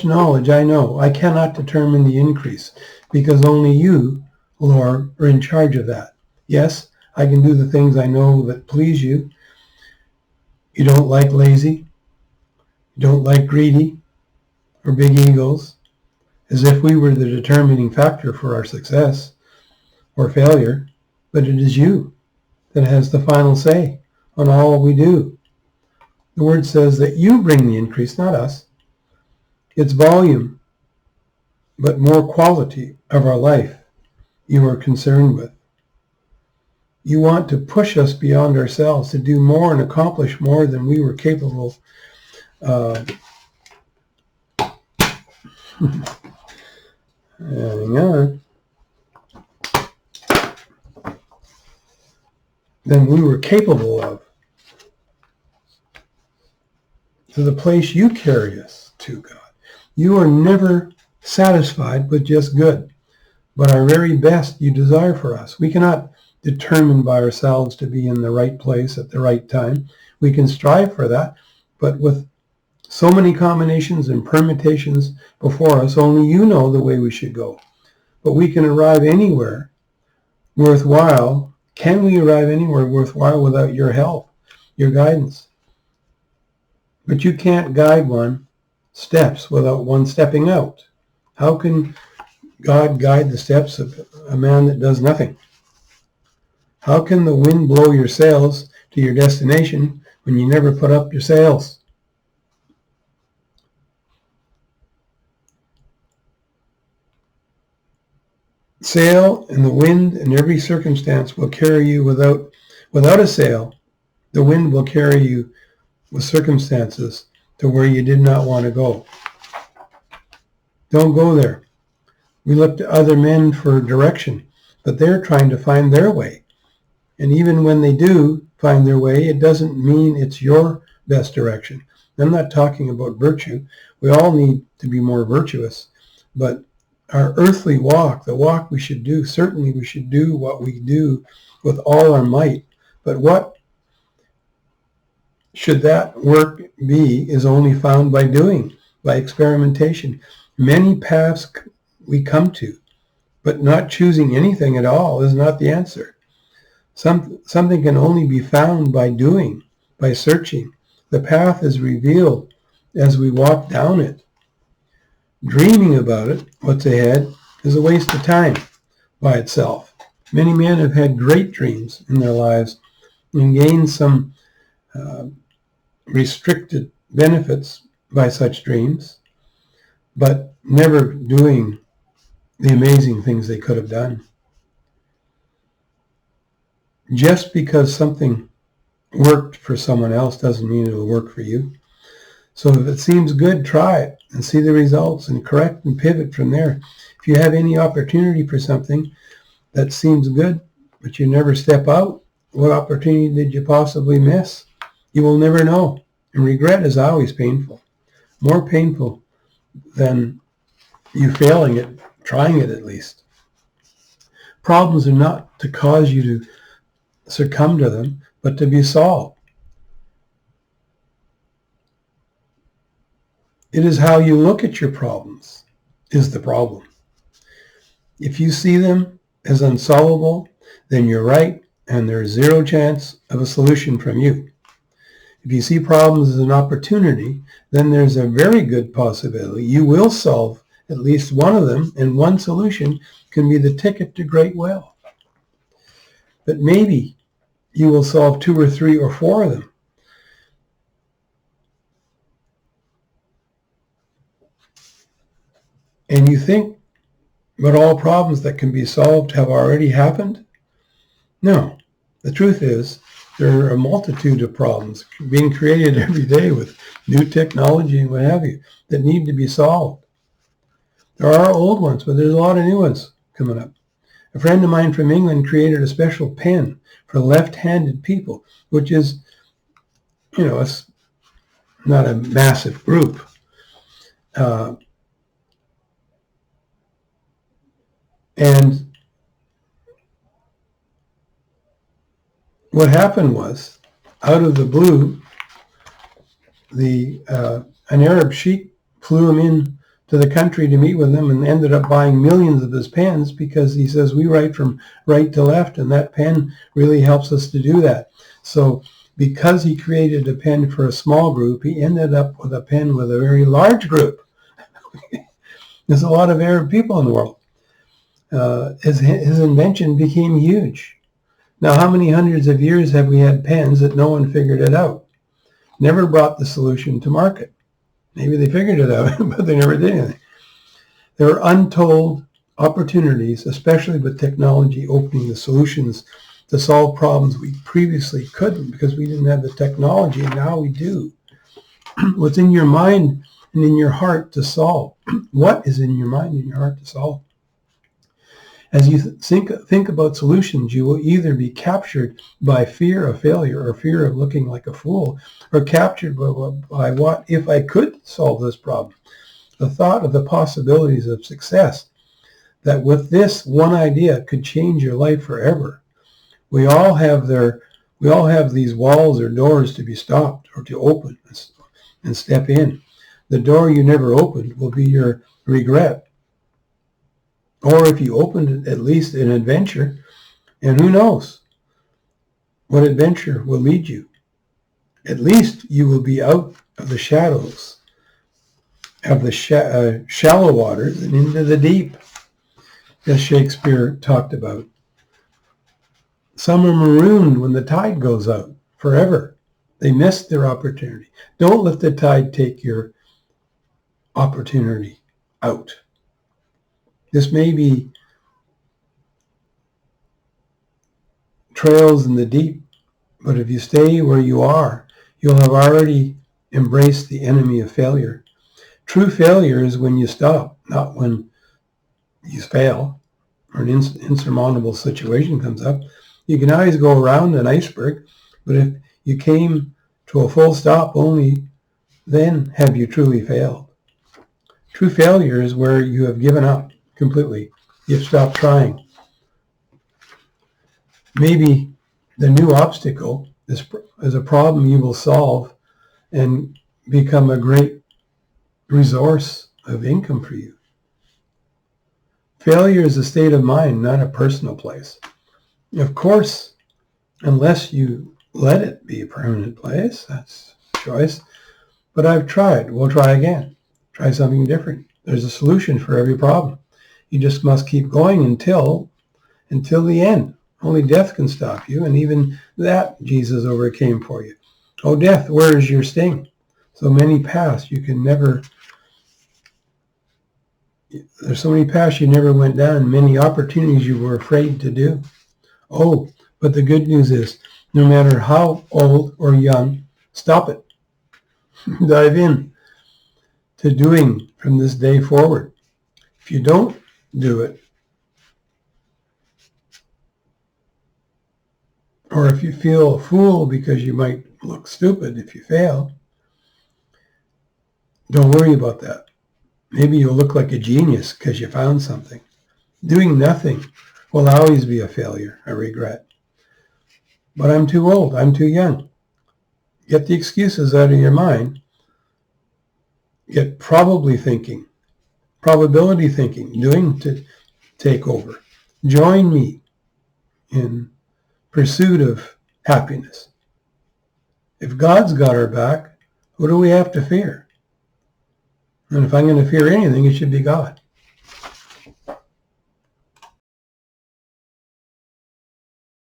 knowledge I know, I cannot determine the increase, because only you, Lord, are in charge of that. Yes, I can do the things I know that please you. You don't like lazy. You don't like greedy or big egos, as if we were the determining factor for our success or failure. But it is you that has the final say on all we do. The word says that you bring the increase, not us. It's volume, but more quality of our life you are concerned with. You want to push us beyond ourselves, to do more and accomplish more than we were capable hang on, than we were capable of, to the place you carry us to, God. You are never satisfied with just good, but our very best you desire for us. We cannot determine by ourselves to be in the right place at the right time. We can strive for that, but with so many combinations and permutations before us, only you know the way we should go. But we can arrive anywhere worthwhile. Can we arrive anywhere worthwhile without your help, your guidance? But you can't guide one steps without one stepping out. How can God guide the steps of a man that does nothing? How can the wind blow your sails to your destination when you never put up your sails? Sail and the wind in every circumstance will carry you without a sail. The wind will carry you with circumstances to where you did not want to go. Don't go there. We look to other men for direction, but they're trying to find their way. And even when they do find their way, it doesn't mean it's your best direction. I'm not talking about virtue. We all need to be more virtuous, but our earthly walk, the walk we should do, certainly we should do what we do with all our might. But what should that work be is only found by doing, by experimentation. Many paths we come to, but not choosing anything at all is not the answer. Something can only be found by doing, by searching. The path is revealed as we walk down it. Dreaming about it, what's ahead, is a waste of time by itself. Many men have had great dreams in their lives and gained some restricted benefits by such dreams, but never doing the amazing things they could have done. Just because something worked for someone else doesn't mean it'll work for you. So if it seems good, try it and see the results and correct and pivot from there. If you have any opportunity for something that seems good, but you never step out, what opportunity did you possibly miss? You will never know. And regret is always painful, more painful than you failing it, trying it at least. Problems are not to cause you to succumb to them, but to be solved. It is how you look at your problems is the problem. If you see them as unsolvable, then you're right, and there's zero chance of a solution from you. If you see problems as an opportunity, then there's a very good possibility you will solve at least one of them, and one solution can be the ticket to great wealth. But maybe you will solve 2 or 3 or 4 of them. And you think that all problems that can be solved have already happened? No. The truth is, there are a multitude of problems being created every day with new technology and what have you that need to be solved. There are old ones, but there's a lot of new ones coming up. A friend of mine from England created a special pen for left-handed people, which is, it's not a massive group. And what happened was, out of the blue, an Arab sheikh flew him in to the country to meet with him and ended up buying millions of his pens because he says we write from right to left, and that pen really helps us to do that. So because he created a pen for a small group, he ended up with a pen with a very large group. There's a lot of Arab people in the world. His invention became huge. Now, how many hundreds of years have we had pens that no one figured it out? Never brought the solution to market. Maybe they figured it out, but they never did anything. There are untold opportunities, especially with technology opening the solutions to solve problems we previously couldn't because we didn't have the technology, and now we do. What's in your mind and in your heart to solve? What is in your mind and your heart to solve? As you think about solutions, you will either be captured by fear of failure or fear of looking like a fool, or captured by what if I could solve this problem? The thought of the possibilities of success, that with this one idea could change your life forever. We all have these walls or doors to be stopped or to open and step in. The door you never opened will be your regret. Or if you opened it, at least an adventure, and who knows what adventure will lead you. At least you will be out of the shadows of the shallow waters and into the deep, as Shakespeare talked about. Some are marooned when the tide goes out forever. They missed their opportunity. Don't let the tide take your opportunity out. This may be trails in the deep, but if you stay where you are, you'll have already embraced the enemy of failure. True failure is when you stop, not when you fail or an insurmountable situation comes up. You can always go around an iceberg, but if you came to a full stop, only then have you truly failed. True failure is where you have given up completely. You've stopped trying. Maybe the new obstacle is a problem you will solve and become a great resource of income for you. Failure is a state of mind, not a personal place. Of course, unless you let it be a permanent place, that's a choice. But I've tried. We'll try again. Try something different. There's a solution for every problem. You just must keep going until the end. Only death can stop you, and even that Jesus overcame for you. Oh, death, where is your sting? So many paths you can never... There's so many paths you never went down, many opportunities you were afraid to do. Oh, but the good news is, no matter how old or young, stop it. Dive in to doing from this day forward. If you don't do it, or if you feel a fool because you might look stupid if you fail, don't worry about that. Maybe you'll look like a genius because you found something. Doing nothing will always be a failure, a regret. But I'm too old, I'm too young. Get the excuses out of your mind. Get probability thinking, doing to take over. Join me in pursuit of happiness. If God's got our back, what do we have to fear? And if I'm going to fear anything, it should be God.